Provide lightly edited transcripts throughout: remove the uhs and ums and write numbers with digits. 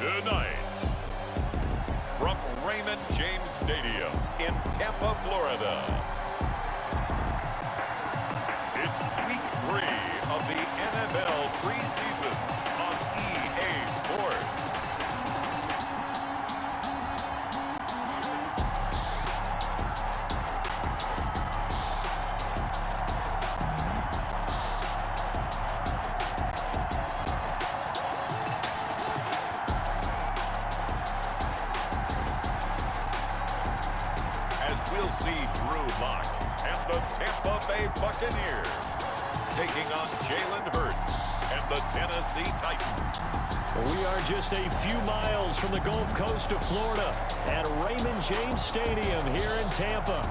Tonight, from Raymond James Stadium in Tampa, Florida, it's Week 3 of the NFL preseason on EA Sports. We'll see Drew Lock and the Tampa Bay Buccaneers taking on Jalen Hurts and the Tennessee Titans. We are just a few miles from the Gulf Coast of Florida at Raymond James Stadium here in Tampa.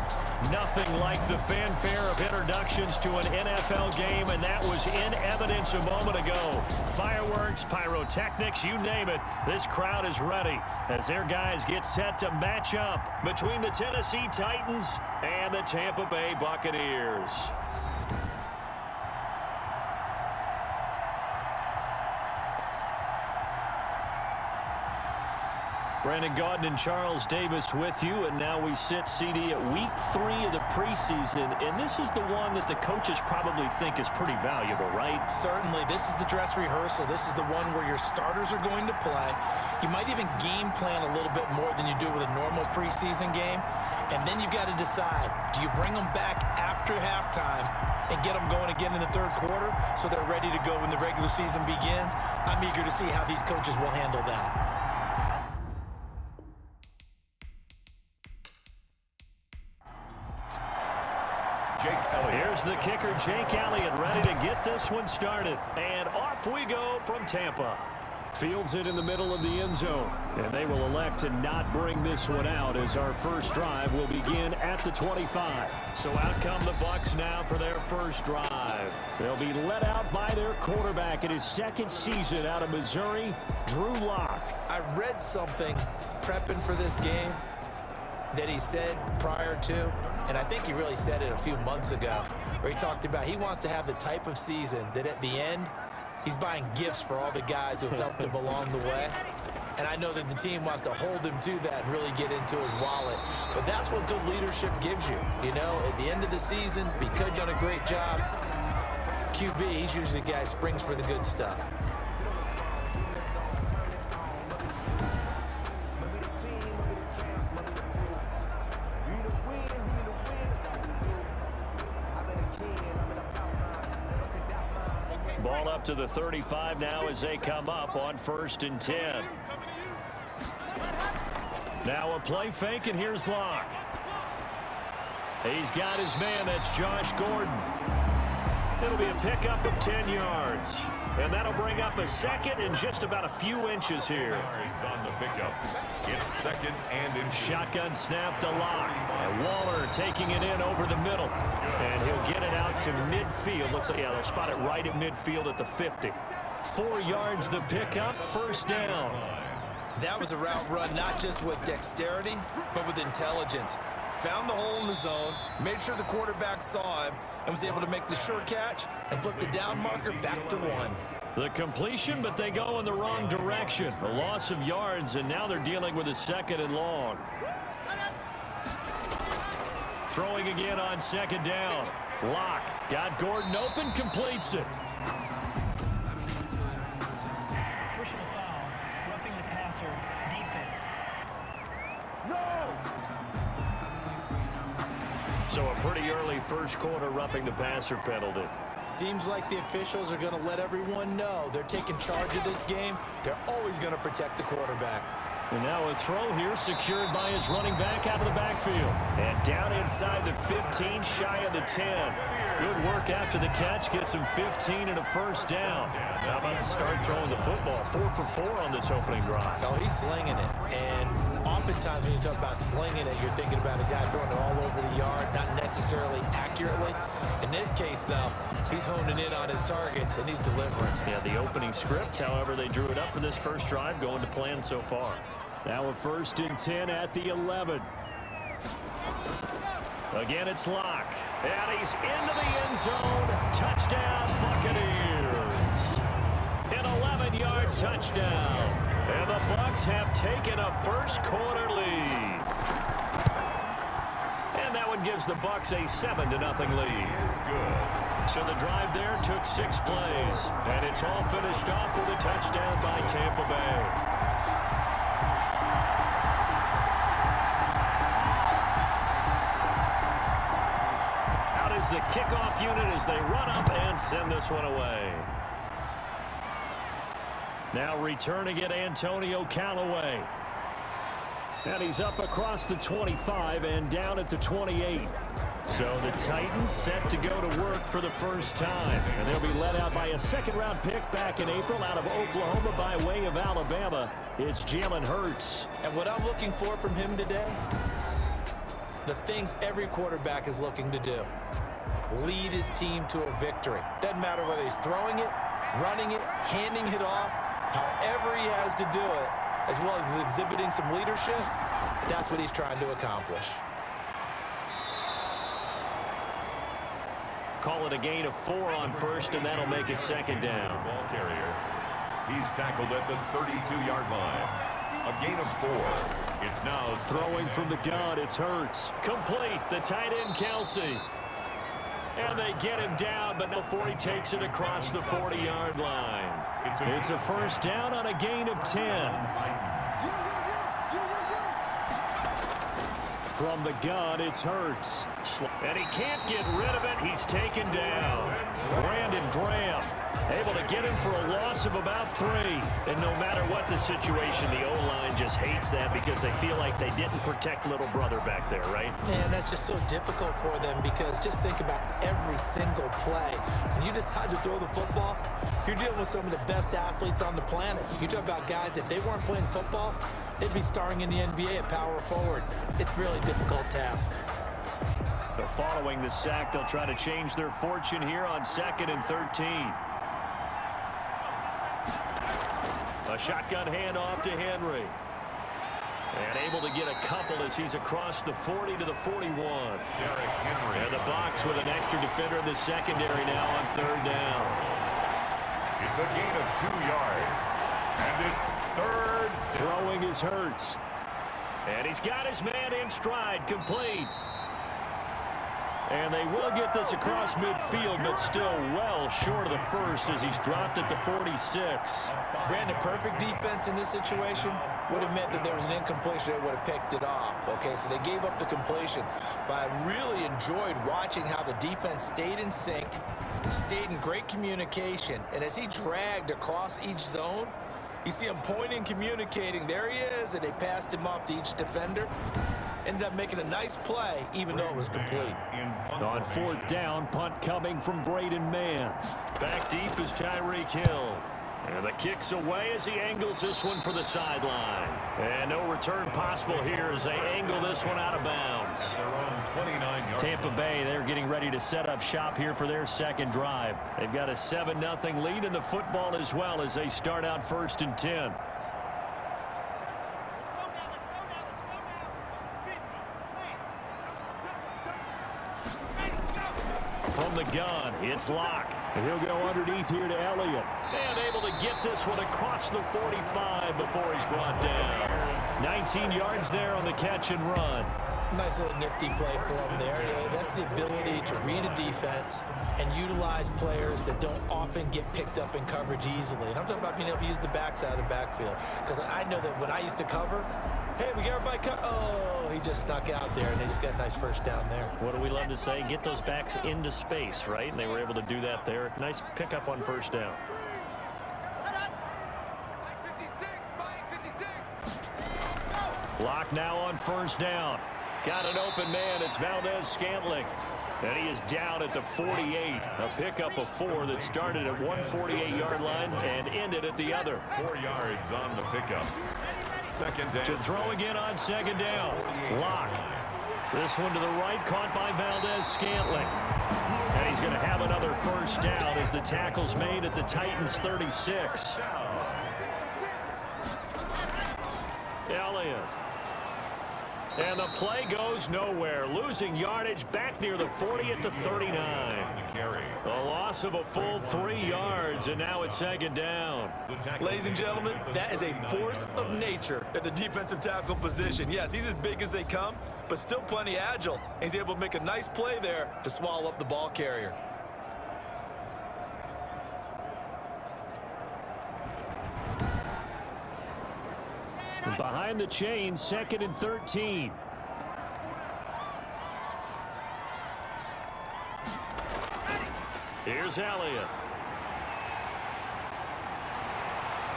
Nothing like the fanfare of introductions to an NFL game, and that was in evidence a moment ago. Fireworks, pyrotechnics, you name it, this crowd is ready as their guys get set to match up between the Tennessee Titans and the Tampa Bay Buccaneers. Brandon Gaudin and Charles Davis with you, and now we sit, CD, at Week 3 of the preseason, and this is the one that the coaches probably think is pretty valuable, right? Certainly. This is the dress rehearsal. This is the one where your starters are going to play. You might even game plan a little bit more than you do with a normal preseason game, and then you've got to decide, do you bring them back after halftime and get them going again in the third quarter so they're ready to go when the regular season begins? I'm eager to see how these coaches will handle that. Here's the kicker, Jake Elliott, ready to get this one started. And off we go from Tampa. Fields it in the middle of the end zone. And they will elect to not bring this one out as our first drive will begin at the 25. So out come the Bucs now for their first drive. They'll be led out by their quarterback in his second season out of Missouri, Drew Lock. I read something prepping for this game that he said prior to, and I think he really said it a few months ago, where he talked about he wants to have the type of season that at the end, he's buying gifts for all the guys who have helped him along the way. And I know that the team wants to hold him to that and really get into his wallet. But that's what good leadership gives you. You know, at the end of the season, because you've done a great job, QB, he's usually the guy who springs for the good stuff. Ball up to the 35 now as they come up on 1st and 10. Now a play fake, and here's Lock. He's got his man, that's Josh Gordon. It'll be a pickup of 10 yards. And that'll bring up a second and just about a few inches here. On the pickup. It's 2nd and inches. Shotgun snap to Lock. And Waller taking it in over the middle. And he'll get it out to midfield. Looks like, yeah, they'll spot it right at midfield at the 50. 4 yards the pickup, first down. That was a route run not just with dexterity, but with intelligence. Found the hole in the zone, made sure the quarterback saw him, and was able to make the sure catch and flip the down marker back to 1. The completion, but they go in the wrong direction. A loss of yards, and now they're dealing with a 2nd and long. Throwing again on 2nd down. Lock got Gordon open, completes it. Personal foul, roughing the passer, defense. So a pretty early first quarter roughing the passer penalty. Seems like the officials are going to let everyone know they're taking charge of this game. They're always going to protect the quarterback. And now a throw here secured by his running back out of the backfield. And down inside the 15, shy of the 10. Good work after the catch, gets him 15 and a first down. How about the start throwing the football? 4 for 4 on this opening drive. Oh, he's slinging it. And oftentimes when you talk about slinging it, you're thinking about a guy throwing it all over the yard, not necessarily accurately. In this case, though, he's honing in on his targets, and he's delivering. Yeah, the opening script, however, they drew it up for this first drive, going to plan so far. Now a 1st and 10 at the 11. Again, it's Lock. And he's into the end zone. Touchdown, Buccaneers. An 11-yard touchdown. And the Bucs Titans have taken a first quarter lead. And that one gives the Bucs a 7-0 lead. So the drive there took 6 plays. And it's all finished off with a touchdown by Tampa Bay. The kickoff unit as they run up and send this one away. Now returning it, Antonio Callaway. And he's up across the 25 and down at the 28. So the Titans set to go to work for the first time. And they'll be led out by a second-round pick back in April out of Oklahoma by way of Alabama. It's Jalen Hurts. And what I'm looking for from him today, the things every quarterback is looking to do. Lead his team to a victory. Doesn't matter whether he's throwing it, running it, handing it off, however he has to do it, as well as exhibiting some leadership, that's what he's trying to accomplish. Call it a gain of 4 on first, and that'll make it second down. Ball carrier. He's tackled at the 32-yard line. A gain of 4. It's now throwing from the gun. It's Hurts. Complete. The tight end, Kelsey. And they get him down, but before he takes it across the 40-yard line. It's a first down on a gain of 10. From the gun, it's Hurts. And he can't get rid of it. He's taken down. Brandon Graham able to get him for a loss of about 3. And no matter what the situation, the O-line just hates that because they feel like they didn't protect little brother back there, right? Man, that's just so difficult for them because just think about every single play. When you decide to throw the football, you're dealing with some of the best athletes on the planet. You talk about guys, if they weren't playing football, they'd be starring in the NBA at power forward. It's a really difficult task. So following the sack, they'll try to change their fortune here on 2nd and 13. A shotgun handoff to Henry. And able to get a couple as he's across the 40 to the 41. And the box with an extra defender in the secondary now on 3rd down. It's a gain of 2 yards. And it's 3rd. Throwing is Hurts. And he's got his man in stride, complete. And they will get this across midfield, but still well short of the first as he's dropped at the 46. Brandon, perfect defense in this situation would have meant that there was an incompletion that would have picked it off. Okay, so they gave up the completion. But I really enjoyed watching how the defense stayed in sync, stayed in great communication. And as he dragged across each zone, you see him pointing, communicating. There he is, and they passed him off to each defender. Ended up making a nice play, even though it was complete. On 4th down, punt coming from Braden Mann. Back deep is Tyreek Hill. And the kick's away as he angles this one for the sideline. And no return possible here as they angle this one out of bounds. Tampa Bay, they're getting ready to set up shop here for their second drive. They've got a 7-0 lead in the football as well as they start out 1st and 10. From the gun, it's Locke. And he'll go underneath here to Elliott. And able to get this one across the 45 before he's brought down. 19 yards there on the catch and run. Nice little nifty play for him there. That's the ability to read a defense and utilize players that don't often get picked up in coverage easily. And I'm talking about being able to use the backside of the backfield. Because I know that when I used to cover, hey, we got everybody cut. Oh, he just snuck out there, and they just got a nice first down there. What do we love to say? Get those backs into space, right? And they were able to do that there. Nice pickup on 1st down. Lock now on 1st down. Got an open man. It's Valdez-Scantling. And he is down at the 48. A pickup of 4 that started at one 48-yard line and ended at the other. 4 yards on the pickup. 2nd down. To throw again on 2nd down. Lock. This one to the right, caught by Valdez-Scantling. And he's going to have another 1st down as the tackle's made at the Titans' 36. Elliott. And the play goes nowhere, losing yardage back near the 40 at the 39. A loss of a full 3 yards, and now it's second down. Ladies and gentlemen, that is a force of nature at the defensive tackle position. Yes, he's as big as they come, but still plenty agile. He's able to make a nice play there to swallow up the ball carrier. Behind the chain, 2nd and 13. Here's Elliott.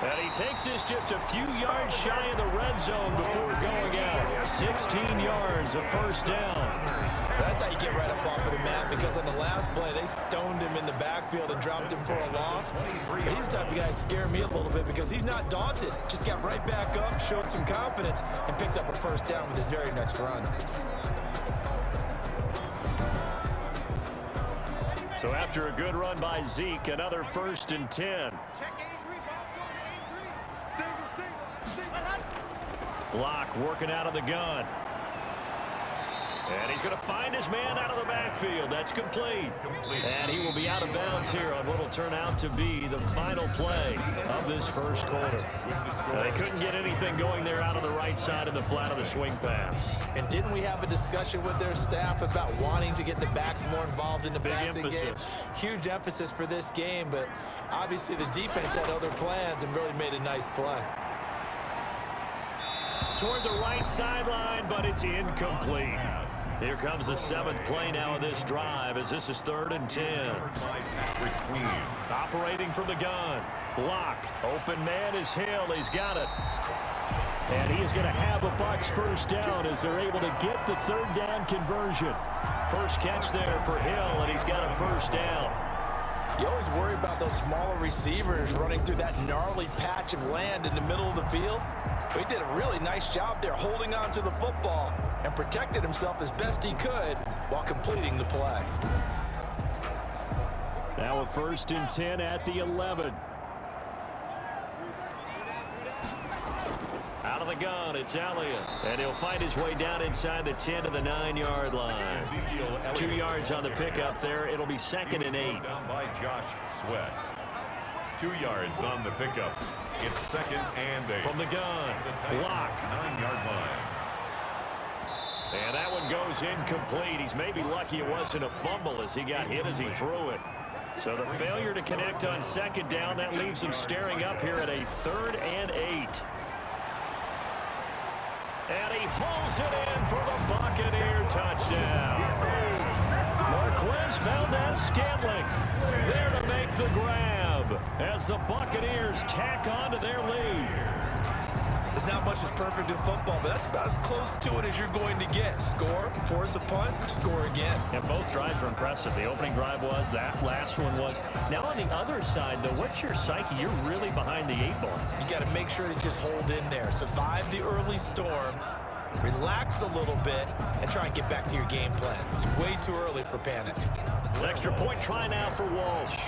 And he takes this just a few yards shy of the red zone before going out. 16 yards, a first down. That's how you get right up off of the mat, because on the last play, they stoned him in the backfield and dropped him for a loss. But he's the type of guy that scared me a little bit because he's not daunted. Just got right back up, showed some confidence, and picked up a first down with his very next run. So after a good run by Zeke, another 1st and 10. Locke working out of the gun. And he's going to find his man out of the backfield. That's complete. And he will be out of bounds here on what will turn out to be the final play of this first quarter. They couldn't get anything going there out on the right side of the flat of the swing pass. And didn't we have a discussion with their staff about wanting to get the backs more involved in the passing game? Huge emphasis for this game, but obviously the defense had other plans and really made a nice play. Toward the right sideline, but it's incomplete. Here comes the 7th play now of this drive, as this is 3rd and 10. Operating from the gun. Locke. Open man is Hill. He's got it. And he is going to have a Bucs first down as they're able to get the 3rd down conversion. First catch there for Hill, and he's got a first down. You always worry about those smaller receivers running through that gnarly patch of land in the middle of the field. But he did a really nice job there holding on to the football and protected himself as best he could while completing the play. Now a 1st and 10 at the 11. Out of the gun, it's Elliott. And he'll find his way down inside the 10 to the 9-yard line. 2 yards on the pickup there. It'll be 2nd and 8. Down by Josh Sweat. 2 yards on the pickup. It's 2nd and 8. From the gun, Locke. 9-yard line. And that one goes incomplete. He's maybe lucky it wasn't a fumble as he got hit as he threw it. So the failure to connect on 2nd down, that leaves him staring up here at a 3rd and 8. And he hauls it in for the Buccaneer touchdown. Marquez Valdez-Scantling there to make the grab as the Buccaneers tack on to their lead. There's not much that's perfect in football, but that's about as close to it as you're going to get. Score, force a punt, score again. And both drives were impressive. The opening drive was, that last one was. Now on the other side, though, what's your psyche? You're really behind the 8 ball. You got to make sure that you just hold in there. Survive the early storm, relax a little bit, and try and get back to your game plan. It's way too early for panic. An extra point try now for Walsh.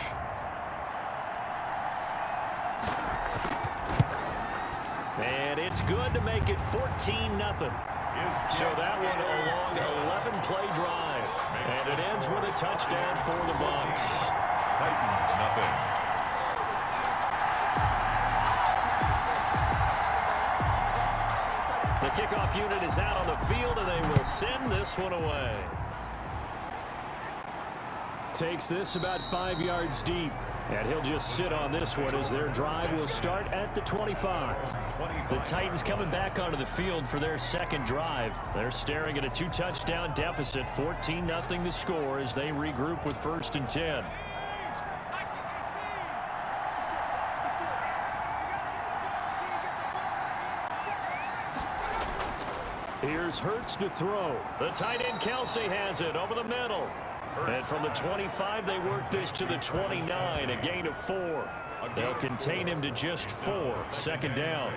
And it's good to make it 14-0. So that one a long 11-play drive. And it ends with a touchdown for the Bucs. Titans, nothing. The kickoff unit is out on the field, and they will send this one away. Takes this about 5 yards deep. And he'll just sit on this one as their drive will start at the 25. The Titans coming back onto the field for their 2nd drive. They're staring at a 2-touchdown deficit, 14-0 the score as they regroup with 1st and 10. Here's Hurts to throw. The tight end Kelsey has it over the middle. And from the 25, they work this to the 29, a gain of 4. They'll contain him to just 4, 2nd down.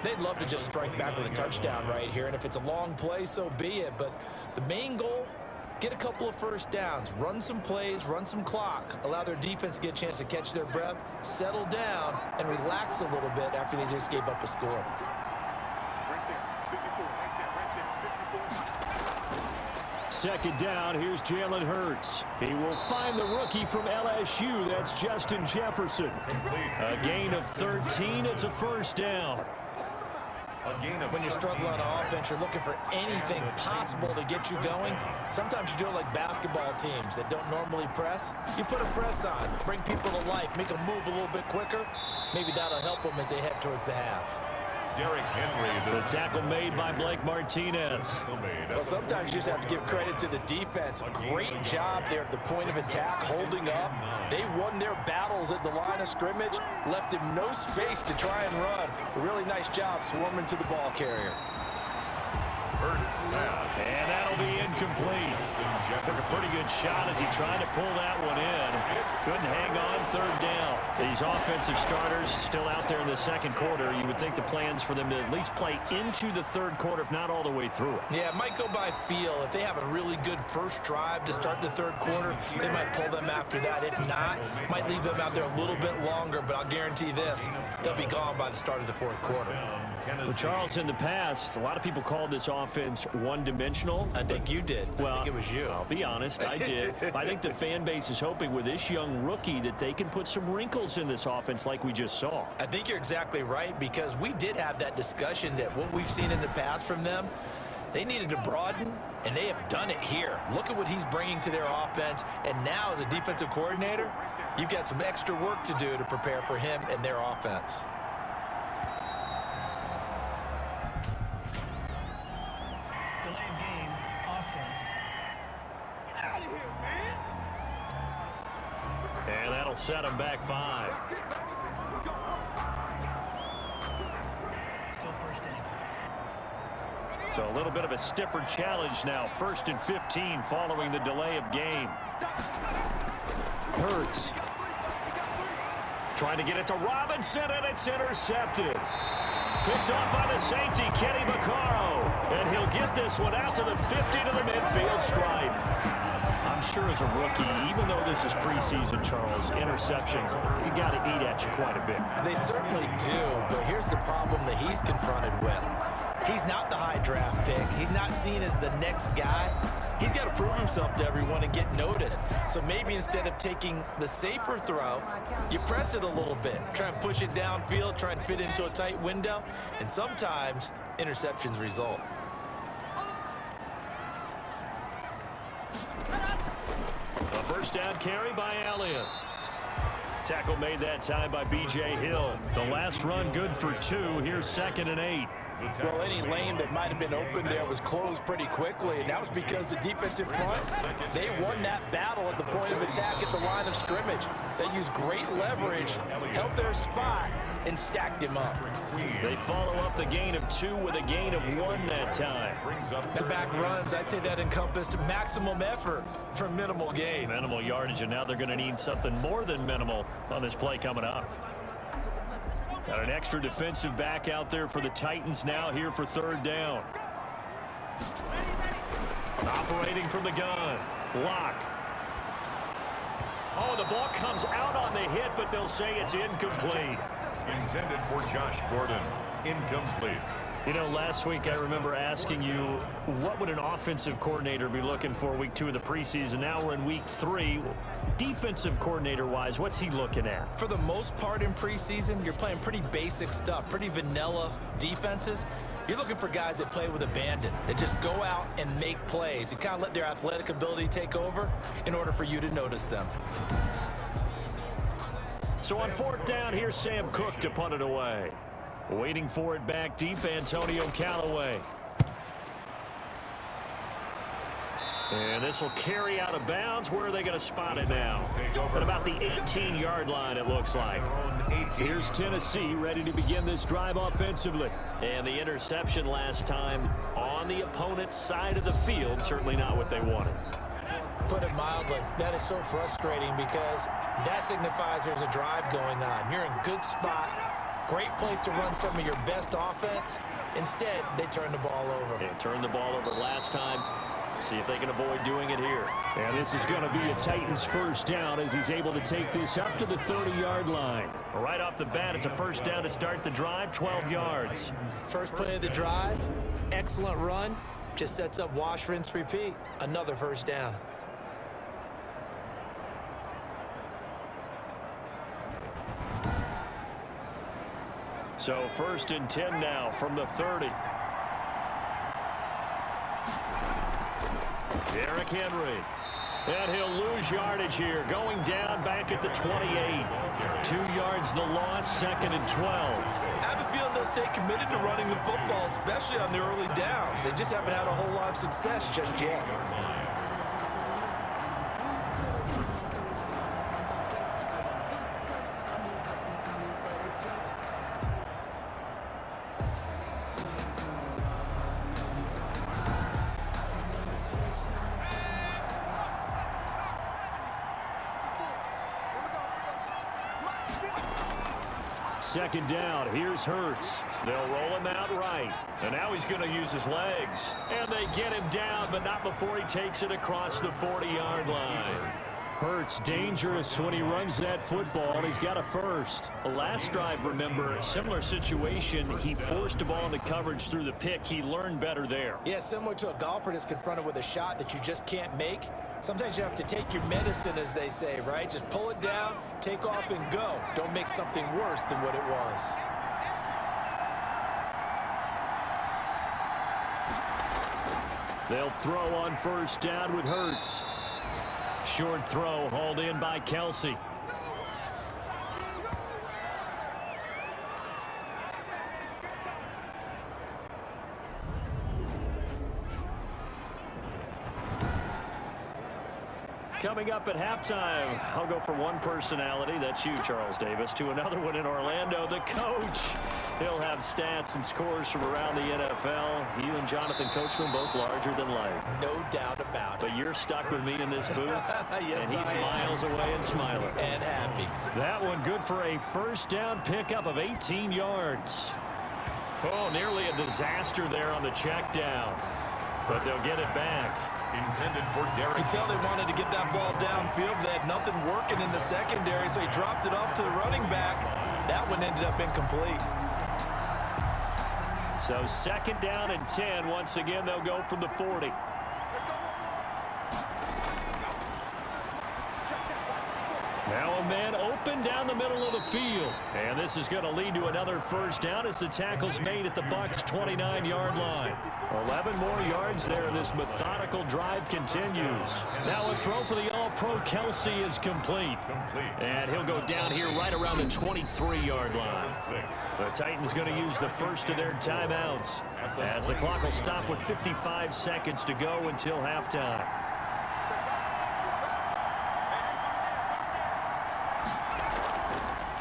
They'd love to just strike back with a touchdown right here, and if it's a long play, so be it. But the main goal, get a couple of first downs, run some plays, run some clock, allow their defense to get a chance to catch their breath, settle down, and relax a little bit after they just gave up a score. Right there, 54, right there, 54. second down. Here's Jalen Hurts. He will find the rookie from LSU. That's Justin Jefferson. A gain of 13. It's a first down. When you're struggling on offense, you're looking for anything possible to get you going. Sometimes you do it like basketball teams that don't normally press. You put a press on, bring people to life, make them move a little bit quicker. Maybe that'll help them as they head towards the half. Derrick Henry. The tackle made by Blake Martinez. Well, sometimes you just have to give credit to the defense. Great job there at the point of attack, holding up. They won their battles at the line of scrimmage, left him no space to try and run. A really nice job swarming to the ball carrier. And that'll be incomplete. Took a pretty good shot as he tried to pull that one in. Couldn't hang on, third down. These offensive starters still out there in the second quarter. You would think the plans for them to at least play into the third quarter, if not all the way through it. Yeah, it might go by feel. If they have a really good first drive to start the third quarter, they might pull them after that. If not, might leave them out there a little bit longer, but I'll guarantee this, they'll be gone by the start of the fourth quarter. Well, Charles, in the past, a lot of people called this offense one-dimensional. I think you did. Well, I think it was you. I'll be honest, I did. I think the fan base is hoping with this young rookie that they can put some wrinkles in this offense like we just saw. I think you're exactly right, because we did have that discussion that what we've seen in the past from them, they needed to broaden, and they have done it here. Look at what he's bringing to their offense, and now as a defensive coordinator, you've got some extra work to do to prepare for him and their offense. Delay of game, offense. Get out of here, man. And that'll set him back 5. Still first down. So a little bit of a stiffer challenge now. 1st and 15 following the delay of game. Hurts. Trying to get it to Robinson, and it's intercepted. Picked off by the safety, Kenny Vaccaro. And he'll get this one out to the 50 to the midfield stripe. I'm sure as a rookie, even though this is preseason, Charles, interceptions, you got to eat at you quite a bit. They certainly do, but here's the problem that he's confronted with. He's not the high draft pick. He's not seen as the next guy. He's got to prove himself to everyone and get noticed. So maybe instead of taking the safer throw, you press it a little bit. Try and push it downfield, try and fit into a tight window. And sometimes interceptions result. A first down carry by Elliott. Tackle made that time by B.J. Hill. The last run good for 2. Here's 2nd and 8. Well, any lane that might have been open there was closed pretty quickly, and that was because the defensive front, they won that battle at the point of attack at the line of scrimmage. They used great leverage, held their spot, and stacked him up. They follow up the gain of 2 with a gain of 1 that time. The back runs, I'd say that encompassed maximum effort for minimal gain. Minimal yardage, and now they're going to need something more than minimal on this play coming up. Got an extra defensive back out there for the Titans now here for 3rd down. Operating from the gun. Lock. Oh, the ball comes out on the hit, but they'll say it's incomplete. Intended for Josh Gordon. Incomplete. You know, last week I remember asking you, what would an offensive coordinator be looking for week 2 of the preseason? Now we're in week 3. Defensive coordinator-wise, what's he looking at? For the most part in preseason, you're playing pretty basic stuff, pretty vanilla defenses. You're looking for guys that play with abandon, that just go out and make plays. You kind of let their athletic ability take over in order for you to notice them. So on 4th down, here's Sam Cook to punt it away. Waiting for it back deep, Antonio Callaway. And this will carry out of bounds. Where are they going to spot it now? At about the 18-yard line, it looks like. Here's Tennessee ready to begin this drive offensively. And the interception last time on the opponent's side of the field, certainly not what they wanted. Put it mildly, that is so frustrating because that signifies there's a drive going on. You're in a good spot. Great place to run some of your best offense. Instead, they turn the ball over. They turned the ball over last time. See if they can avoid doing it here. And this is going to be a Titans first down as he's able to take this up to the 30-yard line. Right off the bat, it's a first down to start the drive, 12 yards. First play of the drive, excellent run. Just sets up wash, rinse, repeat. Another first down. So 1st and 10 now from the 30. Derrick Henry. And he'll lose yardage here. Going down back at the 28. 2 yards the loss, 2nd and 12. I have a feeling they'll stay committed to running the football, especially on the early downs. They just haven't had a whole lot of success just yet. Second down, here's Hurts. They'll roll him out right. And now he's going to use his legs. And they get him down, but not before he takes it across the 40-yard line. Hurts dangerous when he runs that football, and he's got a first. Last drive, remember, a similar situation. He forced a ball into coverage through the pick. He learned better there. Yeah, similar to a golfer that's confronted with a shot that you just can't make. Sometimes you have to take your medicine, as they say, right? Just pull it down, take off, and go. Don't make something worse than what it was. They'll throw on first down with Hurts. Short throw hauled in by Kelsey. Coming up at halftime, I'll go from one personality, that's you, Charles Davis, to another one in Orlando, the coach. He'll have stats and scores from around the NFL. You and Jonathan Coachman both larger than life. No doubt about it. But you're stuck with me in this booth, yes, and he's miles away and smiling. And happy. That one good for a first down pickup of 18 yards. Oh, nearly a disaster there on the check down. But they'll get it back. Intended for Derrick. You can tell they wanted to get that ball downfield. They had nothing working in the secondary, so he dropped it off to the running back. That one ended up incomplete. So 2nd down and 10. Once again, they'll go from the 40. Now a man open down the middle of the field. And this is going to lead to another first down as the tackle's made at the Bucs' 29-yard line. 11 more yards there. This methodical drive continues. Now a throw for the All-Pro Kelsey is complete. And he'll go down here right around the 23-yard line. The Titans going to use the first of their timeouts as the clock will stop with 55 seconds to go until halftime.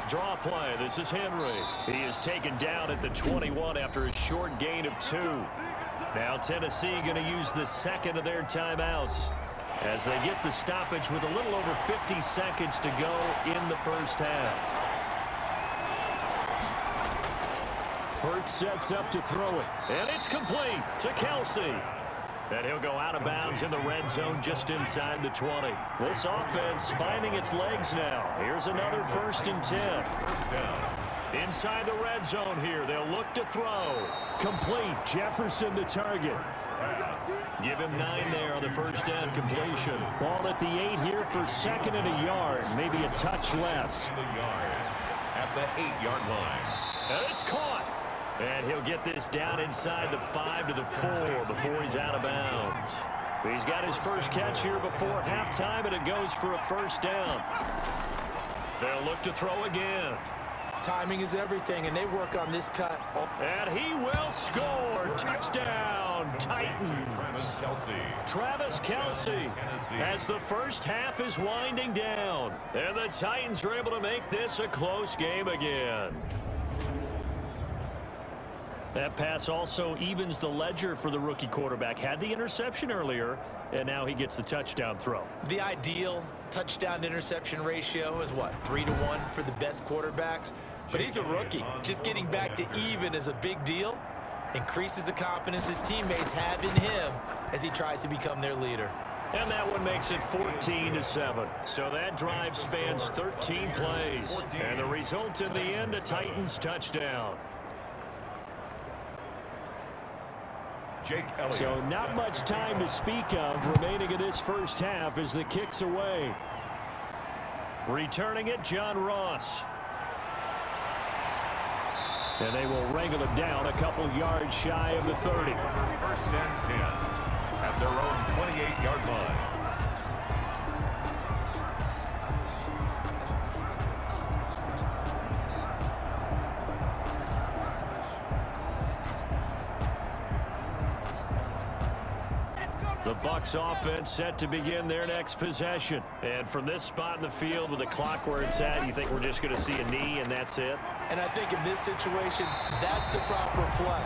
Draw play. This is Henry. He is taken down at the 21 after a short gain of 2. Now Tennessee going to use the second of their timeouts as they get the stoppage with a little over 50 seconds to go in the first half. Hurts sets up to throw it. And it's complete to Kelsey. And he'll go out of bounds in the red zone just inside the 20. This offense finding its legs now. Here's another 1st and 10. First down. Inside the red zone here. They'll look to throw. Complete. Jefferson the target. Give him 9 there on the first down completion. Ball at the 8 here for 2nd and a yard. Maybe a touch less. At the 8-yard line. And it's caught. And he'll get this down inside the 5 to the 4 before he's out of bounds. He's got his first catch here before halftime, and it goes for a first down. They'll look to throw again. Timing is everything, and they work on this cut. And he will score. Touchdown, Titans. Travis Kelce as the first half is winding down. And the Titans are able to make this a close game again. That pass also evens the ledger for the rookie quarterback. Had the interception earlier, and now he gets the touchdown throw. The ideal touchdown-interception ratio is what, 3-to-1 for the best quarterbacks? But he's a rookie. Just getting back to even is a big deal. Increases the confidence his teammates have in him as he tries to become their leader. And that one makes it 14-7. So that drive spans 13 plays. And the result in the end, a Titans touchdown. Jake Elliott. So not much time to speak of remaining in this first half as the kick's away. Returning it, John Ross. And they will wrangle it down a couple yards shy of the 30. First and 10 at their own 28-yard line. The Bucs offense set to begin their next possession. And from this spot in the field with the clock where it's at, you think we're just going to see a knee and that's it? And I think in this situation, that's the proper play.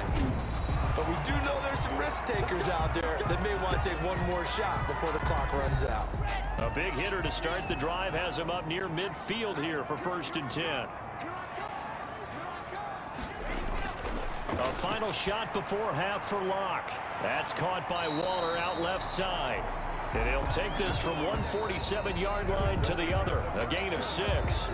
But we do know there's some risk takers out there that may want to take one more shot before the clock runs out. A big hitter to start the drive has him up near midfield here for 1st and 10. A final shot before half for Locke. That's caught by Waller out left side. And he'll take this from 147-yard line to the other. A gain of 6.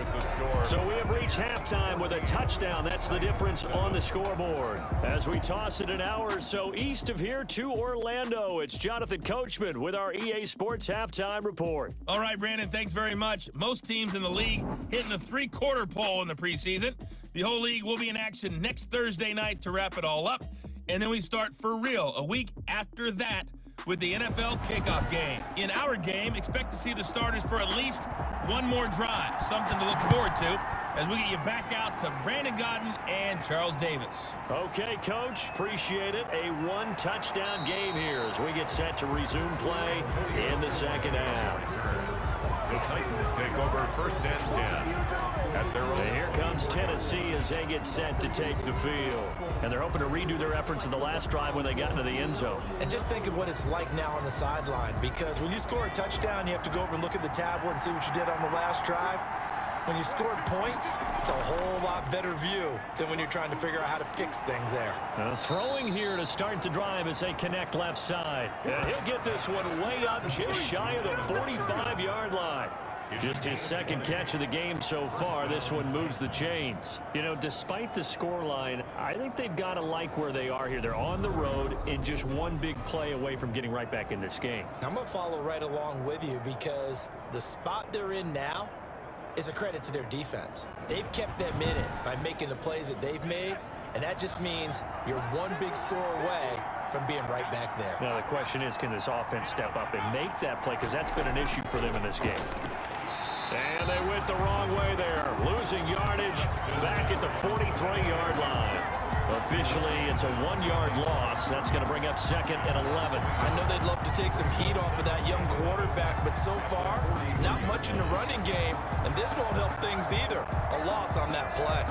So we have reached halftime with a touchdown. That's the difference on the scoreboard. As we toss it an hour or so east of here to Orlando, it's Jonathan Coachman with our EA Sports Halftime Report. All right, Brandon, thanks very much. Most teams in the league hitting the three-quarter pole in the preseason. The whole league will be in action next Thursday night to wrap it all up. And then we start for real a week after that with the NFL kickoff game. In our game, expect to see the starters for at least one more drive, something to look forward to as we get you back out to Brandon Godden and Charles Davis. Okay, Coach, appreciate it. A one-touchdown game here as we get set to resume play in the second half. The Titans take over 1st and 10. At their own. And here comes Tennessee as they get set to take the field. And they're hoping to redo their efforts in the last drive when they got into the end zone. And just think of what it's like now on the sideline, because when you score a touchdown, you have to go over and look at the tablet and see what you did on the last drive. When you scored points, it's a whole lot better view than when you're trying to figure out how to fix things there. Throwing here to start the drive as they connect left side. And he'll get this one way up just shy of the 45-yard line. Just his second catch of the game so far. This one moves the chains. You know, despite the scoreline, I think they've got to like where they are here. They're on the road and just one big play away from getting right back in this game. I'm going to follow right along with you because the spot they're in now is a credit to their defense. They've kept them in it by making the plays that they've made, and that just means you're one big score away from being right back there. Now, the question is, can this offense step up and make that play? Because that's been an issue for them in this game. And they went the wrong way there. Losing yardage back at the 43-yard line. Officially, it's a 1-yard loss. That's going to bring up 2nd and 11. I know they'd love to take some heat off of that young quarterback, but so far, not much in the running game, and this won't help things either. A loss on that play.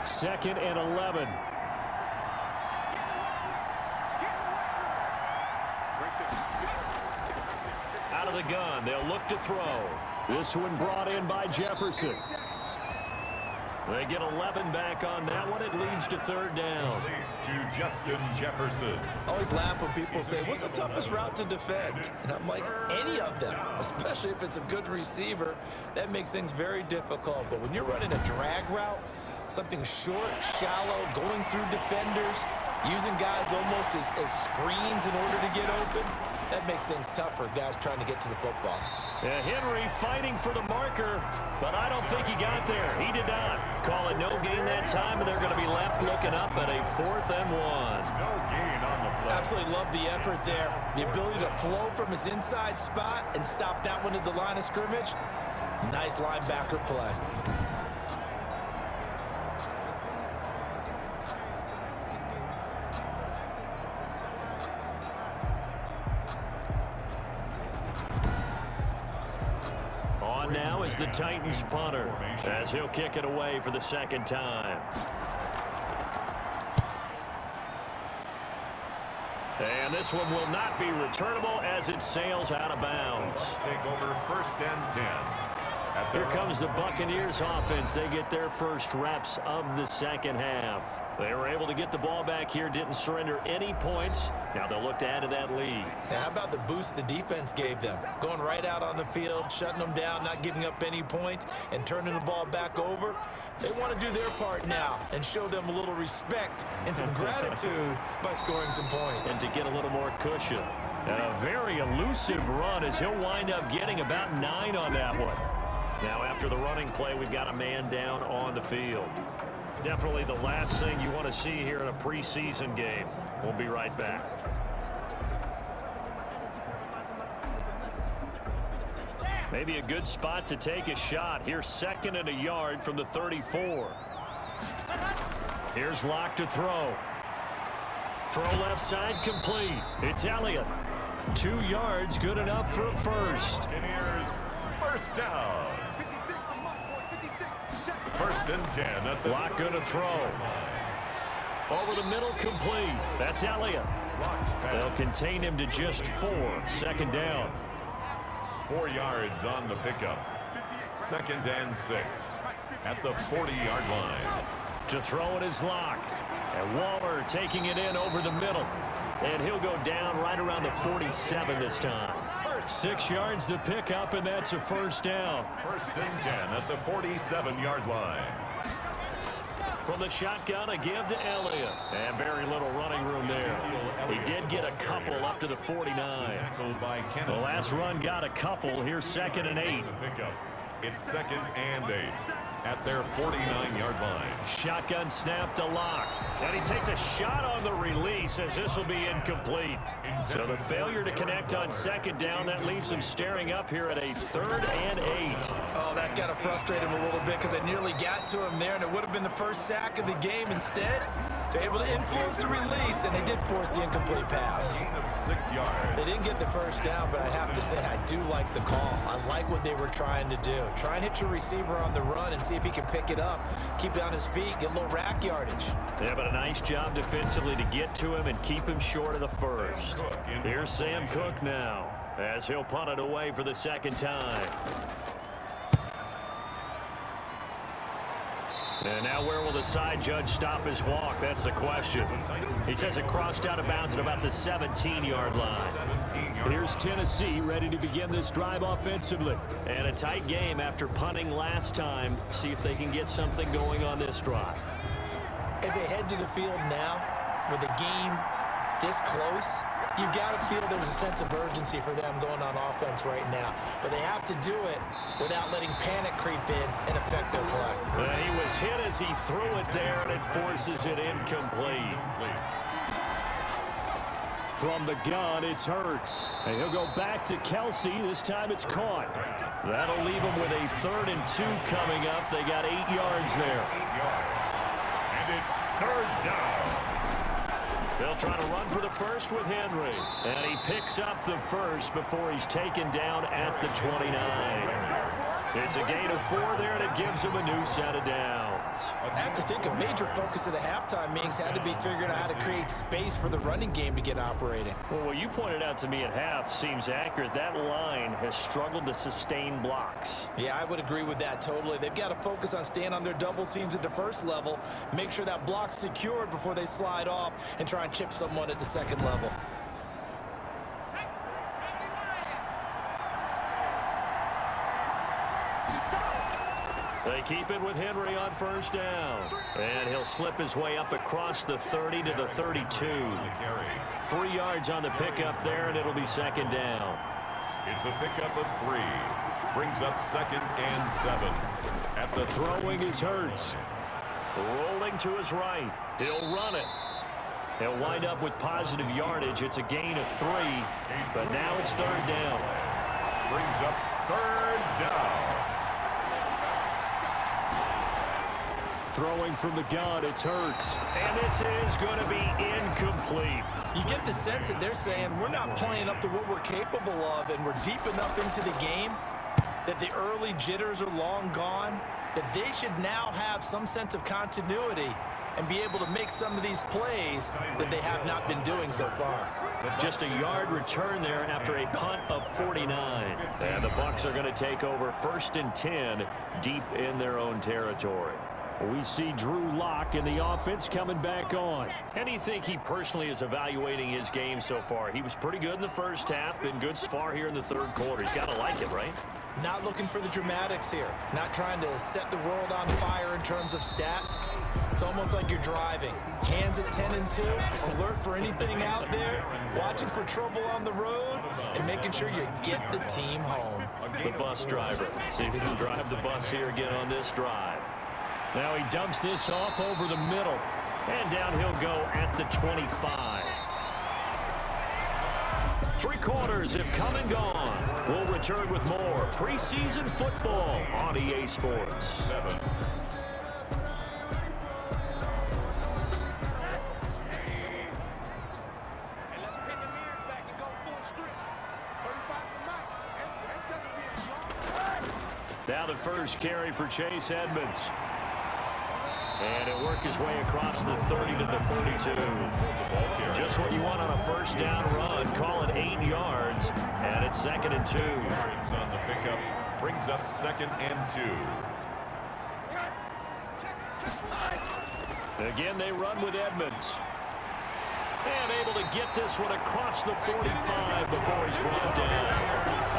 Second and 11. Out of the gun, they'll look to throw. This one brought in by Jefferson. They get 11 back on that one. It leads to 3rd down. To Justin Jefferson. Always laugh when people say, what's the toughest route to defend? And I'm like, any of them, especially if it's a good receiver. That makes things very difficult. But when you're running a drag route, something short, shallow, going through defenders, using guys almost as screens in order to get open, that makes things tough for guys trying to get to the football. Henry fighting for the marker, but I don't think he got there. He did not. Call it no gain that time, and they're going to be left looking up at a 4th and 1. No gain on the play. Absolutely love the effort there. The ability to flow from his inside spot and stop that one at the line of scrimmage. Nice linebacker play. Now is the Titans punter as he'll kick it away for the 2nd time. And this one will not be returnable as it sails out of bounds. Take over 1st and 10. Here comes the Buccaneers offense. They get their first reps of the second half. They were able to get the ball back here, didn't surrender any points. Now they'll look to add to that lead. Now, how about the boost the defense gave them? Going right out on the field, shutting them down, not giving up any points, and turning the ball back over. They want to do their part now and show them a little respect and some gratitude by scoring some points. And to get a little more cushion. And a very elusive run as he'll wind up getting about 9 on that one. Now after the running play, we've got a man down on the field. Definitely the last thing you want to see here in a preseason game. We'll be right back. Maybe a good spot to take a shot. Here's 2nd and a yard from the 34. Here's Locke to throw. Throw left side complete. It's Elliott. 2 yards, good enough for a first. Buccaneers, first down. 1st and 10 at the Locke going to throw. Over the middle, complete. That's Elliott. They'll contain him to just 4. 2nd down. 4 yards on the pickup. 2nd and 6 at the 40-yard line. To throw it is Locke. And Waller taking it in over the middle. And he'll go down right around the 47 this time. 6 yards the pickup, and that's a first down. 1st and 10 at the 47-yard line. From the shotgun, a give to Elliott. And very little running room there. He did get a couple up to the 49. The last run got a couple. Here's 2nd and 8. It's 2nd and 8 at their 49-yard line. Shotgun snap to Locke. And he takes a shot on the release as this will be incomplete. So the failure to connect on 2nd down, that leaves him staring up here at a 3rd and 8. Oh, that's got to frustrate him a little bit because it nearly got to him there, and it would have been the first sack of the game. Instead, they're able to influence the release, and they did force the incomplete pass. 6 yards. They didn't get the first down, but I have to say I do like the call. I like what they were trying to do. Try and hit your receiver on the run and see if he can pick it up, keep it on his feet, get a little rack yardage. Yeah, but a nice job defensively to get to him and keep him short of the first. Here's Sam Cook now as he'll punt it away for the 2nd time. And now where will the side judge stop his walk? That's the question. He says it crossed out of bounds at about the 17-yard line. Here's Tennessee ready to begin this drive offensively. And a tight game after punting last time. See if they can get something going on this drive. As they head to the field now, with the game this close, you've got to feel there's a sense of urgency for them going on offense right now. But they have to do it without letting panic creep in and affect their play. He was hit as he threw it there, and it forces it incomplete. From the gun, it's Hurts. And he'll go back to Kelsey. This time it's caught. That'll leave him with a 3rd and 2 coming up. They got 8 yards there. 8 yards. And it's 3rd down. They'll try to run for the first with Henry. And he picks up the first before he's taken down at the 29. It's a gain of 4 there, and it gives him a new set of downs. I have to think a major focus of the halftime meetings had to be figuring out how to create space for the running game to get operating. Well, what you pointed out to me at half seems accurate. That line has struggled to sustain blocks. Yeah, I would agree with that totally. They've got to focus on staying on their double teams at the first level, make sure that block's secured before they slide off, and try and chip someone at the 2nd level. They keep it with Henry on 1st down. And he'll slip his way up across the 30 to the 32. 3 yards on the pickup there, and it'll be 2nd down. It's a pickup of 3. Brings up 2nd and 7. At the throwing is Hurts. Rolling to his right. He'll run it. He'll wind up with positive yardage. It's a gain of 3, but now it's 3rd down. Brings up 3rd down. Throwing from the gun, it's Hurts. And this is going to be incomplete. You get the sense that they're saying we're not playing up to what we're capable of, and we're deep enough into the game that the early jitters are long gone, that they should now have some sense of continuity and be able to make some of these plays that they have not been doing so far. Just a yard return there after a punt of 49. And the Bucs are going to take over 1st and 10 deep in their own territory. We see Drew Lock in the offense coming back on. How do you think he personally is evaluating his game so far? He was pretty good in the first half, been good so far here in the third quarter. He's got to like it, right? Not looking for the dramatics here. Not trying to set the world on fire in terms of stats. It's almost like you're driving. Hands at 10 and 2, alert for anything out there, watching for trouble on the road, and making sure you get the team home. The bus driver. See if he can drive the bus here again on this drive. Now he dumps this off over the middle. And down he'll go at the 25. 3 quarters have come and gone. We'll return with more preseason football on EA Sports. 7. Now the first carry for Chase Edmonds. And it worked his way across the 30 to the 32. Just what you want on a first down run. Call it 8 yards. And it's 2nd and 2. On the pickup, brings up 2nd and 2. Again, they run with Edmonds. And able to get this one across the 45 before he's brought down.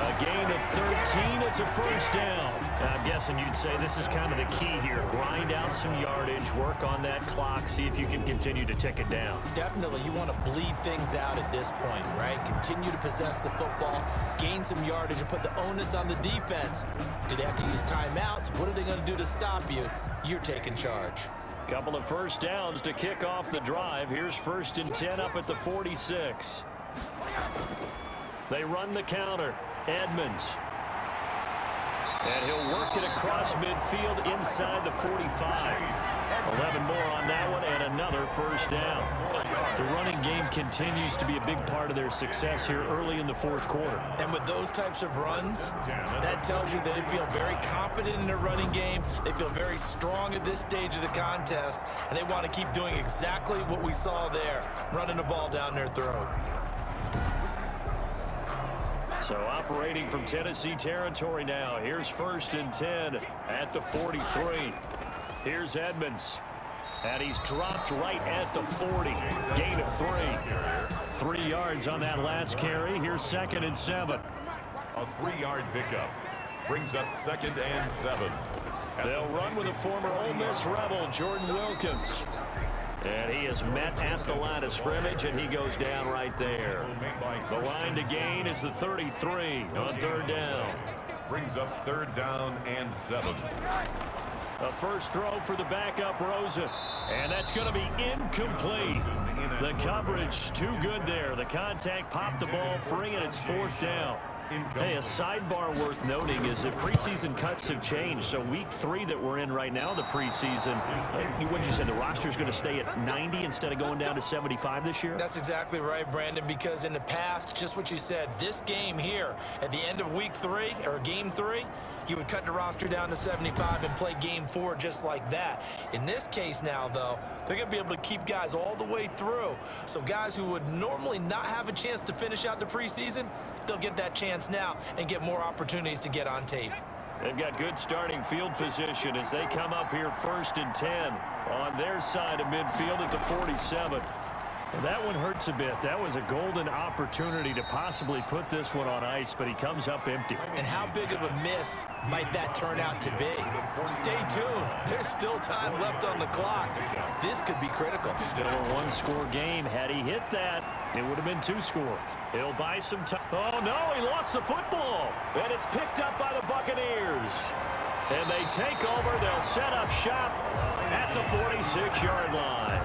A gain of 13. It's a first down. I'm guessing you'd say this is kind of the key here. Grind out some yardage, work on that clock, see if you can continue to tick it down. Definitely, you want to bleed things out at this point, right? Continue to possess the football, gain some yardage, and put the onus on the defense. Do they have to use timeouts? What are they going to do to stop you? You're taking charge. Couple of first downs to kick off the drive. Here's 1st and 10 up at the 46. They run the counter. Edmonds. And he'll work it across midfield inside the 45. 11 more on that one and another first down. The running game continues to be a big part of their success here early in the 4th quarter. And with those types of runs, that tells you that they feel very confident in their running game. They feel very strong at this stage of the contest, and they want to keep doing exactly what we saw there, running the ball down their throat. So operating from Tennessee territory now. Here's 1st and 10 at the 43. Here's Edmonds. And he's dropped right at the 40. Gain of 3. 3 yards on that last carry. Here's 2nd and 7. A 3-yard pickup. Brings up 2nd and 7. They'll run with a former Ole Miss Rebel, Jordan Wilkins. And he is met at the line of scrimmage, and he goes down right there. The line to gain is the 33 on 3rd down. Brings up 3rd down and 7. A first throw for the backup Rosen. And that's going to be incomplete. The coverage too good there. The contact popped the ball free, and it's 4th down. Hey, a sidebar worth noting is that preseason cuts have changed. So week 3 that we're in right now, the preseason, what did you say, the roster's going to stay at 90 instead of going down to 75 this year? That's exactly right, Brandon, because in the past, just what you said, this game here, at the end of week 3, or game 3, you would cut the roster down to 75 and play game 4 just like that. In this case now, though, they're going to be able to keep guys all the way through. So guys who would normally not have a chance to finish out the preseason, they'll get that chance now and get more opportunities to get on tape. They've got good starting field position as they come up here 1st and 10 on their side of midfield at the 47. Well, that one hurts a bit. That was a golden opportunity to possibly put this one on ice, but he comes up empty. And how big of a miss might that turn out to be? Stay tuned. There's still time left on the clock. This could be critical. Still a 1-score game. Had he hit that, it would have been 2 scores. He'll buy some time. Oh, no, he lost the football. And it's picked up by the Buccaneers. And they take over. They'll set up shop at the 46-yard line.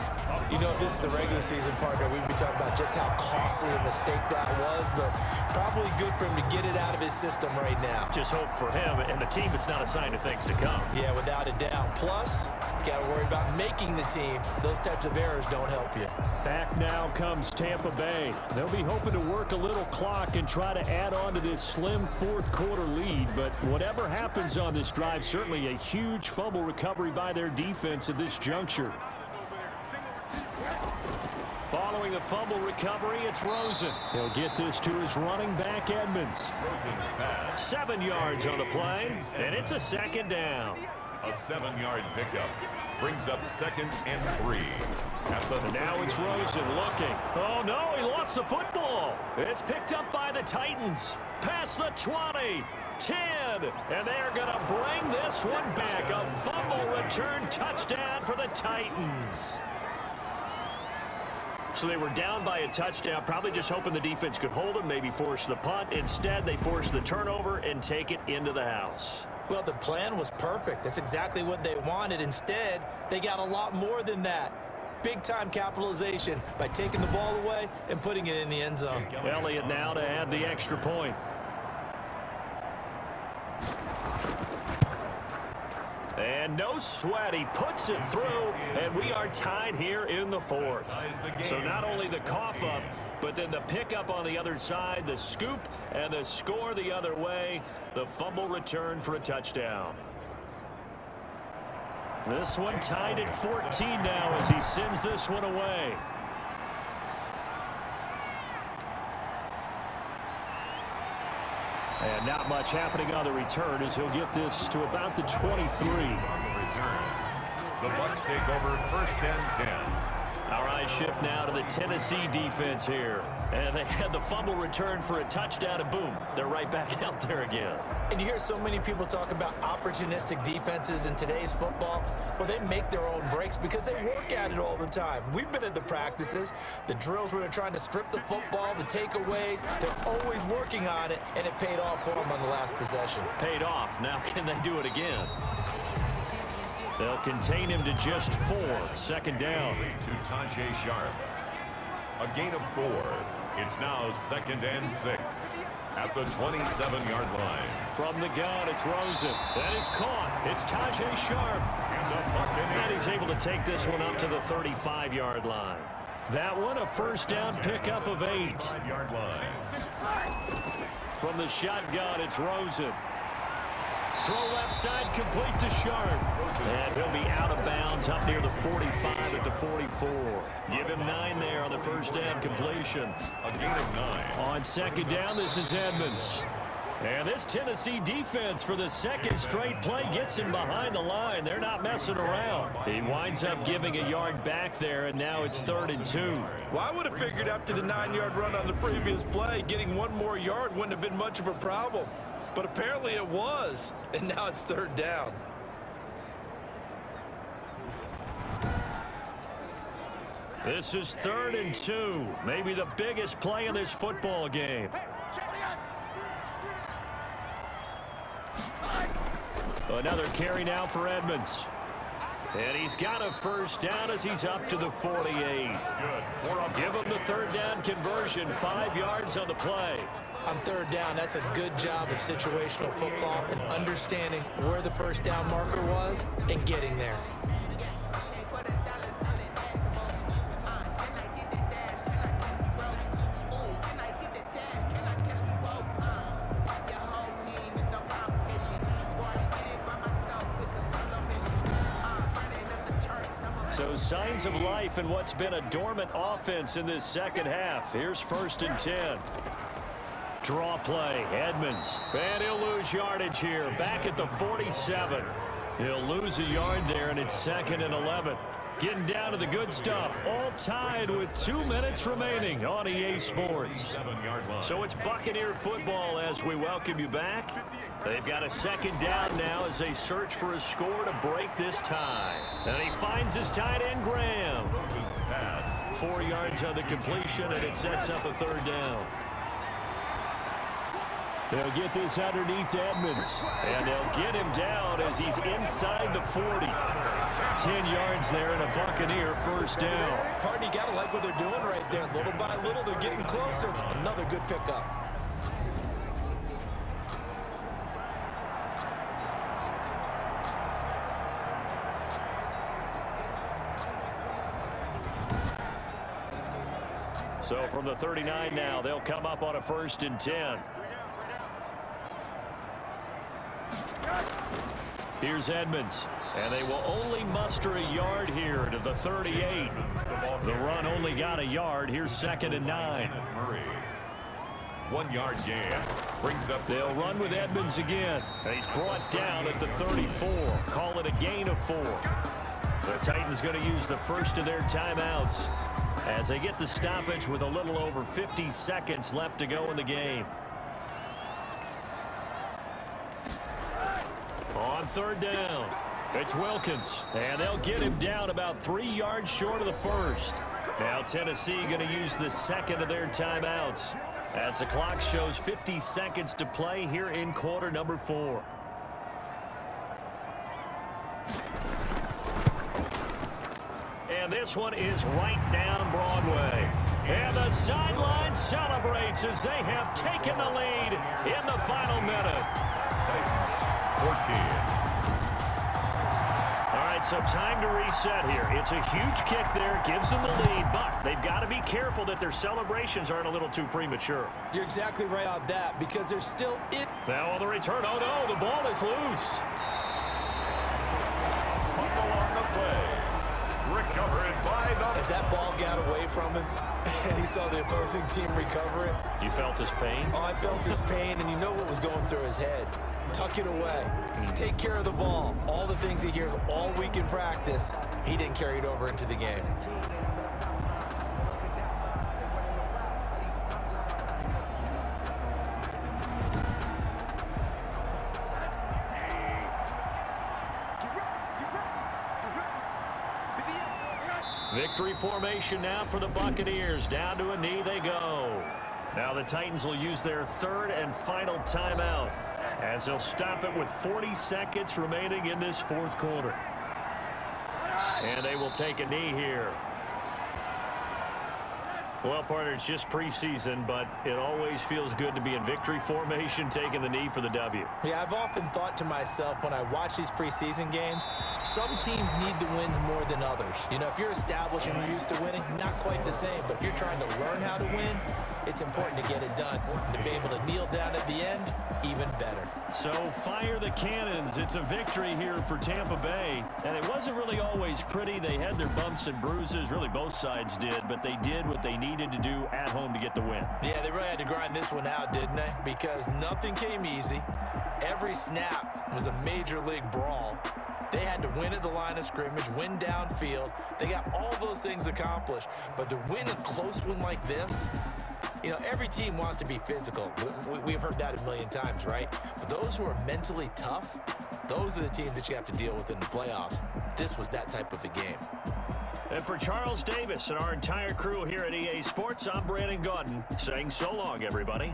You know, if this is the regular season, partner, we'd be talking about just how costly a mistake that was, but probably good for him to get it out of his system right now. Just hope for him and the team it's not a sign of things to come. Yeah, without a doubt. Plus, got to worry about making the team. Those types of errors don't help you. Back now comes Tampa Bay. They'll be hoping to work a little clock and try to add on to this slim 4th quarter lead, but whatever happens on this drive, certainly a huge fumble recovery by their defense at this juncture. Following Following the fumble recovery, it's Rosen. He'll get this to his running back, Edmonds. 7 yards on the play, and it's a second down. A 7-yard pickup brings up 2nd and 3. And now it's Rosen looking. Oh, no, he lost the football. It's picked up by the Titans. Past the 20, 10, and they're going to bring this one back. A fumble return touchdown for the Titans. So they were down by a touchdown, probably just hoping the defense could hold them, maybe force the punt. Instead, they force the turnover and take it into the house. Well, the plan was perfect. That's exactly what they wanted. Instead, they got a lot more than that. Big-time capitalization by taking the ball away and putting it in the end zone. Elliott now to add the extra point. And no sweat, he puts it through, and we are tied here in the 4th. So not only the cough up, but then the pickup on the other side, the scoop, and the score the other way, the fumble return for a touchdown. This one tied at 14 now as he sends this one away. And not much happening on the return as he'll get this to about the 23. The Bucs take over 1st and 10. Our eyes shift now to the Tennessee defense here. And they had the fumble return for a touchdown, and boom, they're right back out there again. And you hear so many people talk about opportunistic defenses in today's football. Well, they make their own breaks because they work at it all the time. We've been at the practices, the drills where they're trying to strip the football, the takeaways. They're always working on it, and it paid off for them on the last possession. Paid off. Now can they do it again? They'll contain him to just 4. 2nd down. To Tajay Sharp. A gain of 4. It's now 2nd and 6. At the 27-yard line. From the gun, it's Rosen. That is caught. It's Tajay Sharp. And he's able to take this one up to the 35-yard line. That one, a 1st down pickup of 8. From the shotgun, it's Rosen. Throw left side, complete to Sharp. And he'll be out of bounds up near the 45 at the 44. Give him 9 there on the 1st down completion. A gain of 9. On 2nd down, this is Edmonds. And this Tennessee defense for the 2nd straight play gets him behind the line. They're not messing around. He winds up giving a yard back there, and now it's 3rd and 2. Well, I would have figured after the 9-yard run on the previous play, getting 1 more yard wouldn't have been much of a problem. But apparently it was, and now it's 3rd down. This is 3rd and 2, maybe the biggest play in this football game. Another carry now for Edmonds. And he's got a 1st down as he's up to the 48. Give him the 3rd down conversion, 5 yards on the play. On 3rd down, that's a good job of situational football and understanding where the 1st down marker was and getting there. So signs of life in what's been a dormant offense in this 2nd half. Here's 1st and 10. Draw play, Edmonds. And he'll lose yardage here. Back at the 47. He'll lose a yard there, and it's 2nd and 11. Getting down to the good stuff. All tied with 2 minutes remaining on EA Sports. So it's Buccaneer football as we welcome you back. They've got a 2nd down now as they search for a score to break this tie. And he finds his tight end, Graham. 4 yards on the completion, and it sets up a 3rd down. They'll get this underneath to Edmonds. And they'll get him down as he's inside the 40. 10 yards there and a Buccaneer 1st down. Pardon, you got to like what they're doing right there. Little by little, they're getting closer. Another good pickup. So from the 39 now, they'll come up on a 1st and 10. Here's Edmonds, and they will only muster a yard here to the 38. The run only got a yard. Here's 2nd and 9. 1 yard gain brings up. They'll run with Edmonds again. He's brought down at the 34. Call it a gain of 4. The Titans going to use the first of their timeouts as they get the stoppage with a little over 50 seconds left to go in the game. On 3rd down, it's Wilkins, and they'll get him down about 3 yards short of the first. Now Tennessee going to use the second of their timeouts as the clock shows 50 seconds to play here in quarter number 4. And this one is right down Broadway. And the sideline celebrates as they have taken the lead in the final minute. Titans 14. All right, so time to reset here. It's a huge kick there, gives them the lead, but they've got to be careful that their celebrations aren't a little too premature. You're exactly right on that because they're still in. Now on the return, oh no, the ball is loose. Fumble on the play. Recovered by the. As that ball got away from him and he saw the opposing team recover it. You felt his pain? Oh, I felt his pain, and you know what was going through his head. Tuck it away. Take care of the ball. All the things he hears all week in practice, he didn't carry it over into the game. Victory formation now for the Buccaneers. Down to a knee they go. Now the Titans will use their 3rd and final timeout as they'll stop it with 40 seconds remaining in this 4th quarter. And they will take a knee here. Well, partner, it's just preseason, but it always feels good to be in victory formation, taking the knee for the W. Yeah, I've often thought to myself when I watch these preseason games, some teams need the wins more than others. You know, if you're established and you're used to winning, not quite the same. But if you're trying to learn how to win, it's important to get it done. And to be able to kneel down at the end, even better. So fire the cannons. It's a victory here for Tampa Bay. And it wasn't really always pretty. They had their bumps and bruises. Really, both sides did. But they did what they needed to do at home to get the win. Yeah, they really had to grind this one out, didn't they? Because nothing came easy. Every snap was a major league brawl. They had to win at the line of scrimmage, win downfield. They got all those things accomplished. But to win a close one like this, you know, every team wants to be physical. We've heard that a million times, right? But those who are mentally tough, those are the teams that you have to deal with in the playoffs. This was that type of a game. And for Charles Davis and our entire crew here at EA Sports, I'm Brandon Gaudin saying so long, everybody.